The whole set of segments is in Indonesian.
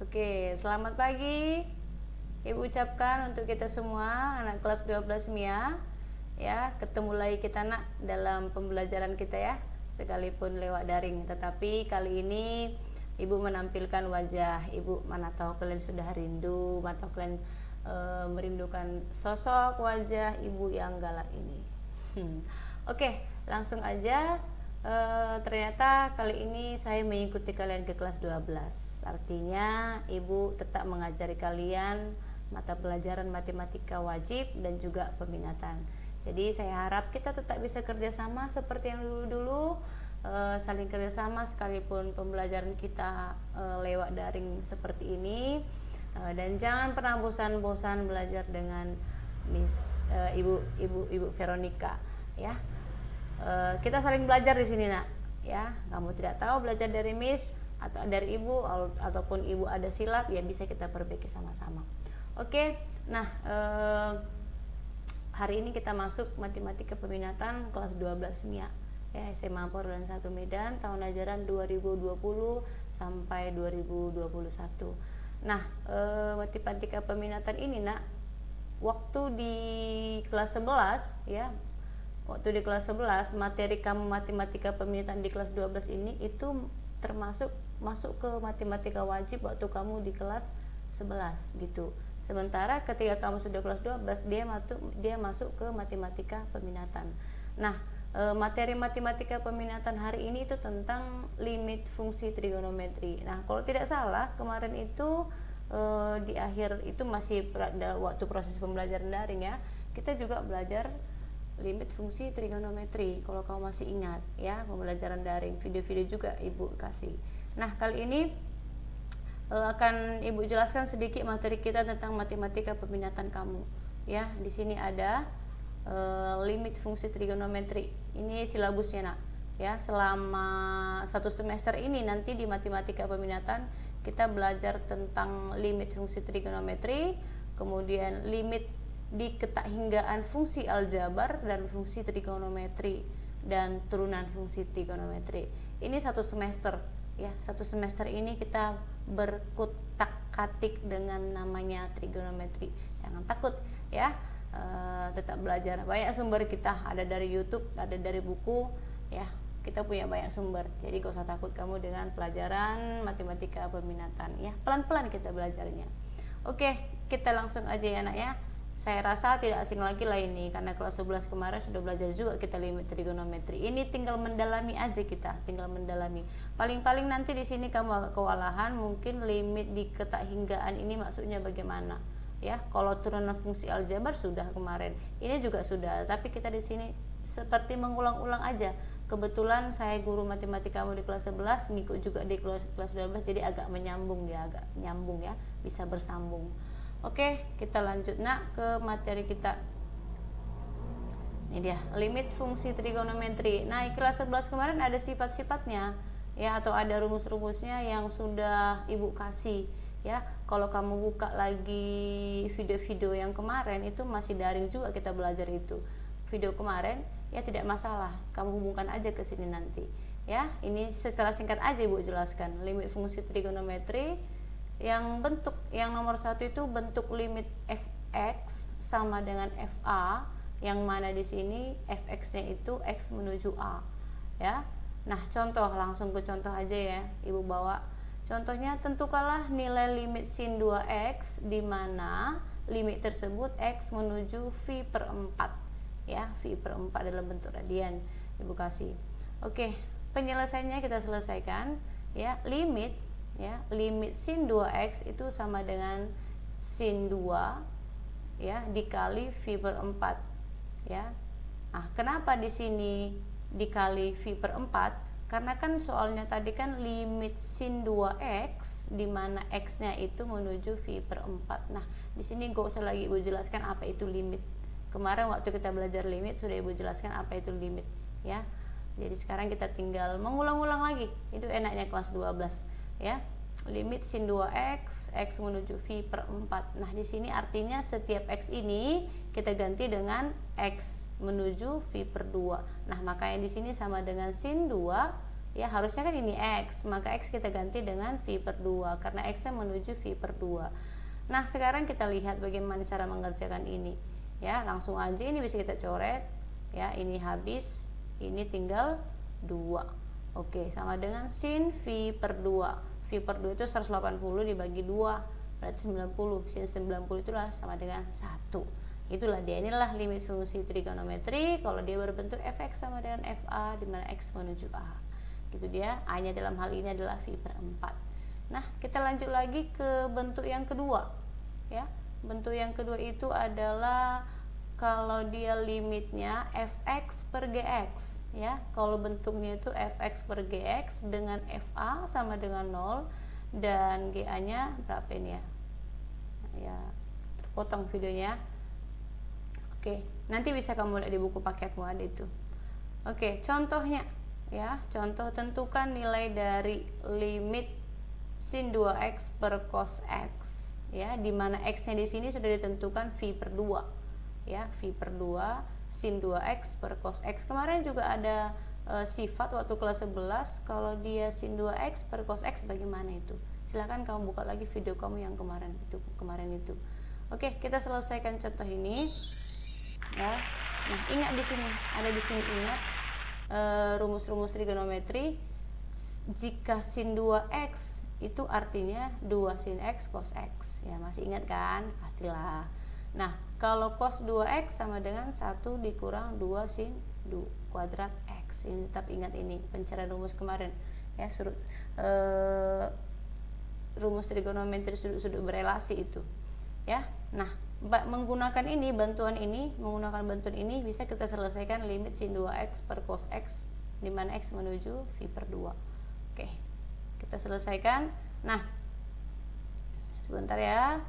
Oke, selamat pagi. Ibu ucapkan untuk kita semua anak kelas 12 MIA. Ya, ketemu lagi kita nak dalam pembelajaran kita ya, sekalipun lewat daring. Tetapi kali ini Ibu menampilkan wajah Ibu. Mana tahu kalian sudah rindu, mana tahu kalian merindukan sosok wajah Ibu yang galak ini. Oke, langsung aja. Ternyata kali ini saya mengikuti kalian ke kelas 12. Artinya Ibu tetap mengajari kalian mata pelajaran matematika wajib dan juga peminatan. Jadi saya harap kita tetap bisa kerjasama seperti yang dulu-dulu, saling kerjasama sekalipun pembelajaran kita lewat daring seperti ini. Dan jangan pernah bosan-bosan belajar dengan Ibu Veronica ya. Kita saling belajar di sini nak ya. Kamu tidak tahu belajar dari Miss atau dari Ibu ataupun Ibu ada silap ya, bisa kita perbaiki sama-sama. Oke. Nah, hari ini kita masuk matematika peminatan kelas 12 MIA ya, SMA Porulan 1 Medan, tahun ajaran 2020 sampai 2021. Nah, matematika peminatan ini nak, waktu di kelas 11 ya, waktu di kelas 11 materi kamu matematika peminatan di kelas 12 ini itu termasuk masuk ke matematika wajib waktu kamu di kelas 11 gitu. Sementara ketika kamu sudah kelas 12 dia masuk ke matematika peminatan. Nah, materi matematika peminatan hari ini itu tentang limit fungsi trigonometri. Nah, kalau tidak salah kemarin itu di akhir itu masih waktu proses pembelajaran daring ya, kita juga belajar limit fungsi trigonometri kalau kamu masih ingat ya, pembelajaran daring, video-video juga Ibu kasih. Nah, kali ini akan Ibu jelaskan sedikit materi kita tentang matematika peminatan kamu ya. Di sini ada limit fungsi trigonometri. Ini silabusnya nak ya. Selama satu semester ini nanti di matematika peminatan kita belajar tentang limit fungsi trigonometri, kemudian limit di ketakhinggaan fungsi aljabar dan fungsi trigonometri dan turunan fungsi trigonometri. Ini satu semester ya. Satu semester ini kita berkutak-katik dengan namanya trigonometri. Jangan takut ya, tetap belajar. Banyak sumber kita, ada dari YouTube, ada dari buku ya. Kita punya banyak sumber, jadi gak usah takut kamu dengan pelajaran matematika peminatan ya. Pelan-pelan kita belajarnya. Oke, kita langsung aja ya nak ya. Saya rasa tidak asing lagi lah ini, karena kelas 11 kemarin sudah belajar juga kita limit trigonometri. Ini tinggal mendalami aja kita, tinggal mendalami. Paling-paling nanti di sini kamu agak kewalahan, mungkin limit di ketakhinggaan ini maksudnya bagaimana ya. Kalau turunan fungsi aljabar sudah kemarin, ini juga sudah, tapi kita di sini seperti mengulang-ulang aja. Kebetulan saya guru matematika kamu di kelas 11, ngikut juga di kelas 12, jadi agak menyambung dia, agak nyambung ya, bisa bersambung. Oke, kita lanjut nak ke materi kita. Ini dia, limit fungsi trigonometri. Nah, kelas 11 kemarin ada sifat-sifatnya ya, atau ada rumus-rumusnya yang sudah Ibu kasih ya. Kalau kamu buka lagi video-video yang kemarin itu masih daring juga kita belajar itu. Video kemarin ya tidak masalah, kamu hubungkan aja ke sini nanti ya. Ini secara singkat aja Ibu jelaskan limit fungsi trigonometri. Yang bentuk yang nomor 1 itu bentuk limit fx sama dengan fa, yang mana di sini fx-nya itu x menuju a ya. Nah, contoh, langsung ke contoh aja ya. Ibu bawa contohnya, tentukanlah nilai limit sin 2x di mana limit tersebut x menuju v per 4 ya, v per 4 dalam bentuk radian Ibu kasih. Oke, penyelesaiannya kita selesaikan ya. Limit sin 2x itu sama dengan sin 2 ya dikali v per 4 ya. Nah, kenapa di sini dikali v per 4? Karena kan soalnya tadi kan limit sin 2x di mana x-nya itu menuju v per 4. Nah, di sini gak usah lagi Ibu jelaskan apa itu limit. Kemarin waktu kita belajar limit sudah Ibu jelaskan apa itu limit ya. Jadi sekarang kita tinggal mengulang-ulang lagi. Itu enaknya kelas 12 ya. Limit sin 2x, x menuju v per 4. Nah, di sini artinya setiap x ini kita ganti dengan x menuju v per 2. Nah, makanya di sini sama dengan sin 2 Ya, harusnya kan ini X, maka X kita ganti dengan V per 2 karena X nya menuju V per 2. Nah, sekarang kita lihat bagaimana cara mengerjakan ini. Ya, langsung aja ini bisa kita coret. Ya, ini habis, ini tinggal 2. Oke, sama dengan sin V per 2. V per 2 itu 180 dibagi 2, berarti 90. Sin 90 itulah sama dengan 1. Itulah dia, inilah limit fungsi trigonometri kalau dia berbentuk fx sama dengan fa di mana x menuju a. Gitu dia, a-nya dalam hal ini adalah V per 4. Nah, kita lanjut lagi ke bentuk yang kedua. Ya, bentuk yang kedua itu adalah kalau dia limitnya fx per gx, ya. Kalau bentuknya itu fx per gx dengan fa sama dengan 0 dan ga-nya berapa ini ya? Ya, terpotong videonya. Oke, nanti bisa kamu lihat di buku paketmu ada itu. Oke, contohnya ya, contoh tentukan nilai dari limit sin 2x per cos x, ya, di mana x-nya di sini sudah ditentukan V per 2, ya, V per 2 sin 2x per cos x. Kemarin juga ada sifat waktu kelas 11 kalau dia sin 2x per cos x bagaimana itu. Silakan kamu buka lagi video kamu yang kemarin itu. Oke, kita selesaikan contoh ini. Ya. Nah, ingat di sini, ingat rumus-rumus trigonometri. Jika sin 2x itu artinya 2 sin x cos x, ya, masih ingat kan? Pastilah. Nah, kalau cos 2x sama dengan 1 dikurang 2 sin kuadrat x. Ini tetap ingat ini pencarian rumus kemarin, ya, rumus trigonometri sudut-sudut berelasi itu, ya. Nah, menggunakan bantuan ini bisa kita selesaikan limit sin 2x per cos x di mana x menuju V per 2. Oke, kita selesaikan. Nah, sebentar ya.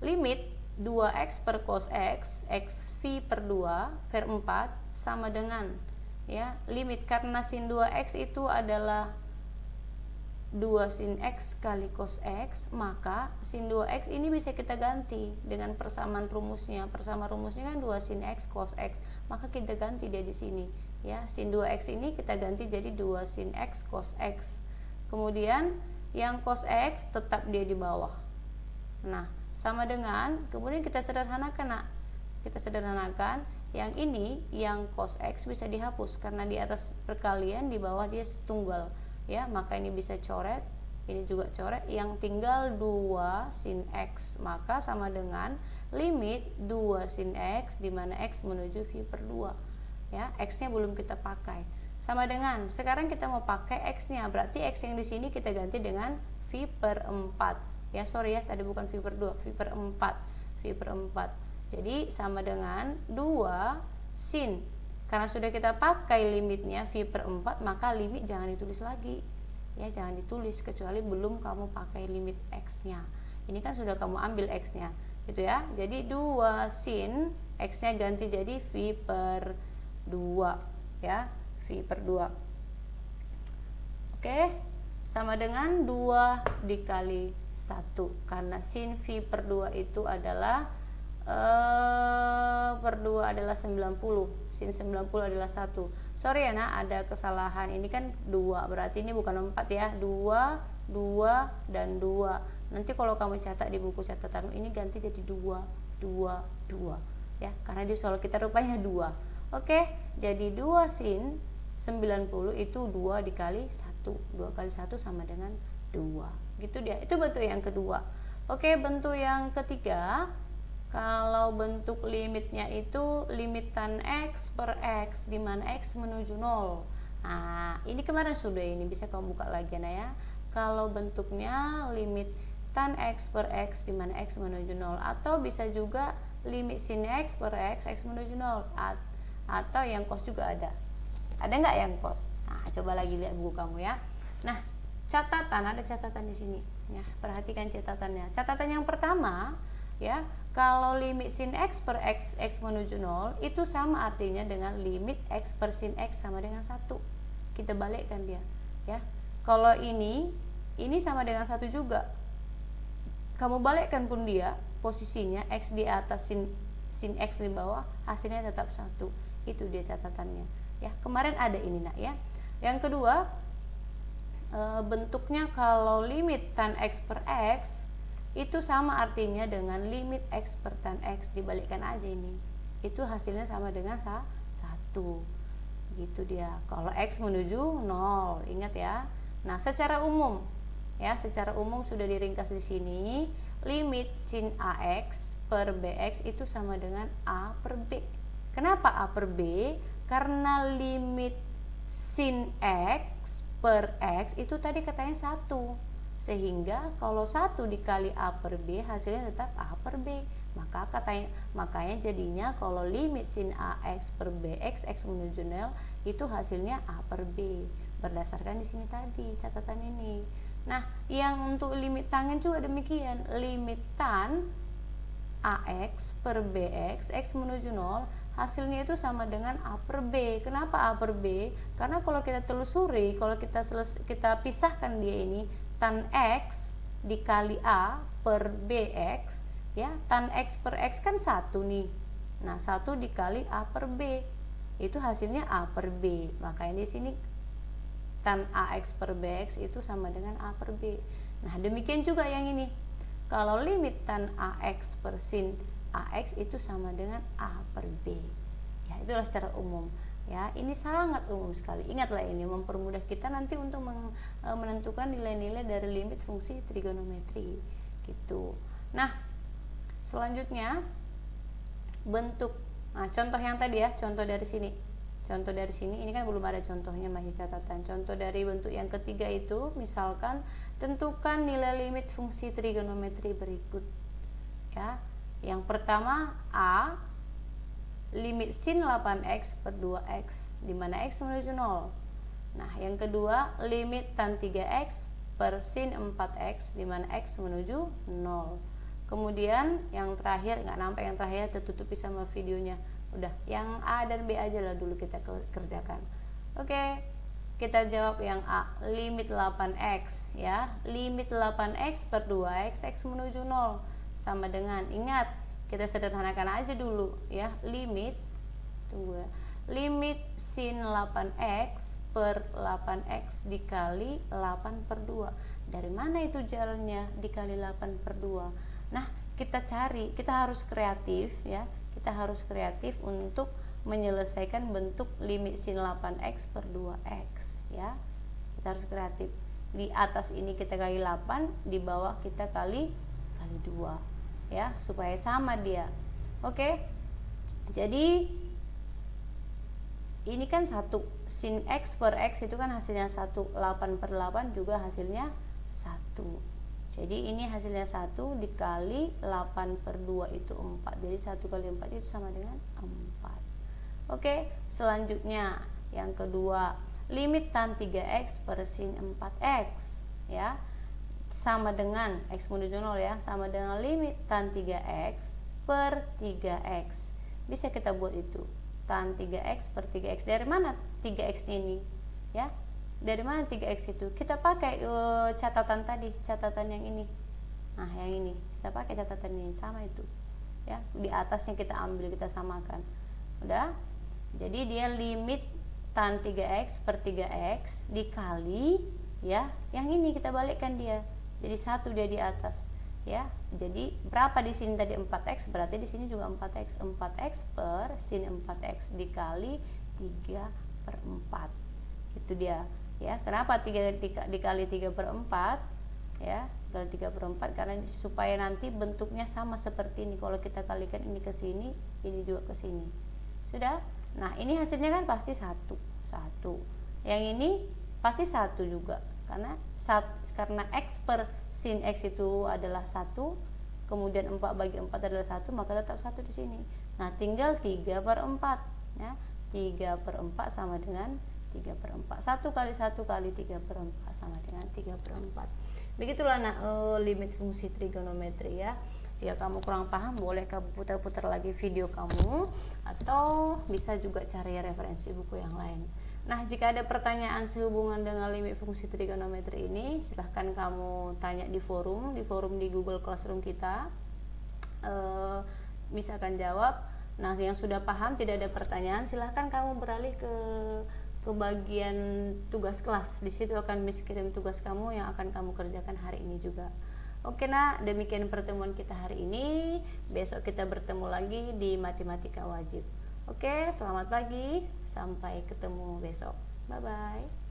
Limit 2x per cos x, x V per 2 per 4 sama dengan, ya, limit karena sin 2x itu adalah 2 sin x kali cos x, maka sin 2x ini bisa kita ganti dengan persamaan rumusnya. Persamaan rumusnya kan 2 sin x cos x, maka kita ganti dia di sini, ya. Sin 2x ini kita ganti jadi 2 sin x cos x. Kemudian yang cos x tetap dia di bawah. Nah, sama dengan, kemudian kita sederhanakan, Nak. Kita sederhanakan, yang ini yang cos x bisa dihapus karena di atas perkalian, di bawah dia tunggal. Ya, maka ini bisa coret, ini juga coret, yang tinggal 2 sin x, maka sama dengan limit 2 sin x di mana x menuju V per 2, ya. X nya belum kita pakai, sama dengan sekarang kita mau pakai x nya, berarti x yang di sini kita ganti dengan V per 4, ya, sorry ya, tadi bukan V per 2, V per 4, jadi sama dengan 2 sin, karena sudah kita pakai limitnya V per 4, maka limit jangan ditulis lagi, ya, jangan ditulis kecuali belum kamu pakai limit x nya. Ini kan sudah kamu ambil x nya, gitu ya. Jadi 2 sin x nya ganti jadi V per 2, ya, V per 2. Oke, sama dengan 2 dikali 1, karena sin V per 2 itu adalah per 2 adalah 90, sin 90 adalah 1. Sorry ya, Nak, ada kesalahan. Ini kan 2, berarti ini bukan 4 ya. 2, 2 dan 2. Nanti kalau kamu catat di buku catatanmu ini ganti jadi 2, 2, 2, ya, karena di soal kita rupanya 2. Oke, jadi 2 sin 90 itu 2 dikali 1. 2 kali 1 sama dengan 2. Gitu dia. Itu bentuk yang kedua. Oke, bentuk yang ketiga, kalau bentuk limitnya itu limit tan x per x di mana x menuju 0. Nah, ini kemarin sudah, ini bisa kamu buka lagi, nah, ya. Kalau bentuknya limit tan x per x di mana x menuju 0, atau bisa juga limit sin x per x menuju 0, atau yang cos juga ada. Ada nggak yang cos? Nah, coba lagi lihat buku kamu, ya. Nah, ada catatan di sini, ya. Perhatikan catatannya. Catatan yang pertama, ya, kalau limit sin x per x menuju 0 itu sama artinya dengan limit x per sin x sama dengan 1. Kita balikkan dia, ya. Kalau ini sama dengan 1 juga. Kamu balikkan pun dia posisinya, x di atas sin x di bawah, hasilnya tetap 1. Itu dia catatannya. Ya, kemarin ada ini nak ya. Yang kedua, bentuknya kalau limit tan x per x itu sama artinya dengan limit x per tan x, dibalikkan aja ini. Itu hasilnya sama dengan 1. Gitu dia. Kalau x menuju 0, ingat ya. Nah, secara umum sudah diringkas di sini, limit sin ax per bx itu sama dengan a per b. Kenapa a per b? Karena limit sin x per x itu tadi katanya 1. Sehingga kalau 1 dikali a per b hasilnya tetap a per b. Makanya jadinya kalau limit sin ax per bx x menuju 0 itu hasilnya a per b. Berdasarkan di sini tadi catatan ini. Nah, yang untuk limit tangen juga demikian. Limit tan ax per bx x menuju 0 hasilnya itu sama dengan a per b. Kenapa a per b? Karena kalau kita telusuri, kalau kita pisahkan dia ini, tan x dikali a per bx, ya, tan x per x kan 1 nih. Nah, 1 dikali a per b itu hasilnya a per b. Makanya di sini tan ax per bx itu sama dengan a per b. Nah, demikian juga yang ini. Kalau limit tan ax per sin ax itu sama dengan a per b. Ya, itulah secara umum. Ya, ini sangat umum sekali. Ingatlah, ini mempermudah kita nanti untuk menentukan nilai-nilai dari limit fungsi trigonometri gitu. Nah, selanjutnya bentuk. Nah, contoh yang tadi ya, contoh dari sini. Contoh dari sini, ini kan belum ada contohnya, masih catatan. Contoh dari bentuk yang ketiga itu, misalkan tentukan nilai limit fungsi trigonometri berikut. Ya, yang pertama A, limit sin 8x per 2x di mana x menuju 0. Nah, yang kedua, limit tan 3x per sin 4x di mana x menuju 0. Kemudian yang terakhir, nggak nampak yang terakhir, tertutupi sama videonya. Udah, yang A dan B aja lah dulu kita kerjakan. Oke, kita jawab yang A, limit 8x ya. Limit 8x per 2x x menuju 0 sama dengan, ingat, kita sederhanakan aja dulu ya, limit sin 8x per 8x dikali 8 per 2. Dari mana itu jalannya dikali 8 per 2? Nah, kita cari, kita harus kreatif ya. Kita harus kreatif untuk menyelesaikan bentuk limit sin 8x per 2x ya. Kita harus kreatif. Di atas ini kita kali 8, di bawah kita kali 2 ya, supaya sama dia. Oke. Jadi ini kan 1, sin x per x itu kan hasilnya 1, 8 per 8 juga hasilnya 1. Jadi ini hasilnya 1 dikali 8 per 2 itu 4. Jadi 1 kali 4 itu sama dengan 4. Oke, selanjutnya yang kedua, limit tan 3x per sin 4x ya. Sama dengan x menuju 0 ya, sama dengan limit tan 3x per 3x. Bisa kita buat itu. Tan 3x per 3x. Dari mana 3x ini? Ya. Dari mana 3x itu? Kita pakai catatan tadi, catatan yang ini. Nah, yang ini. Kita pakai catatan ini, sama itu. Ya, di atasnya kita ambil, kita samakan. Udah? Jadi dia limit tan 3x per 3x dikali ya, yang ini kita balikkan dia. Jadi 1 dia di atas. Ya. Jadi berapa di sini tadi 4x, berarti di sini juga 4x. 4x per sin 4x dikali 3 per 4. Itu dia. Ya, kenapa 3 dikali 3 per 4 ya, dikali 3 per 4 karena supaya nanti bentuknya sama seperti ini. Kalau kita kalikan ini ke sini, ini juga ke sini. Sudah? Nah, ini hasilnya kan pasti 1. Yang ini pasti 1 juga. Karena x per sin x itu adalah 1, kemudian 4 bagi 4 adalah 1, maka tetap 1 di sini. Nah, tinggal 3 per 4 ya. 3 per 4 sama dengan 3 per 4. 1 kali 1 kali 3 per 4 sama dengan 3 per 4. Begitulah limit fungsi trigonometri ya. Jika kamu kurang paham, boleh kamu putar-putar lagi video kamu, atau bisa juga cari referensi buku yang lain. Nah, jika ada pertanyaan sehubungan dengan limit fungsi trigonometri ini, silahkan kamu tanya di forum di Google Classroom kita. Bisa akan jawab. Nah, yang sudah paham tidak ada pertanyaan, silahkan kamu beralih ke bagian tugas kelas. Di situ akan Miss kirim tugas kamu yang akan kamu kerjakan hari ini juga. Oke nak, demikian pertemuan kita hari ini. Besok kita bertemu lagi di matematika wajib. Oke, selamat pagi, sampai ketemu besok. Bye bye.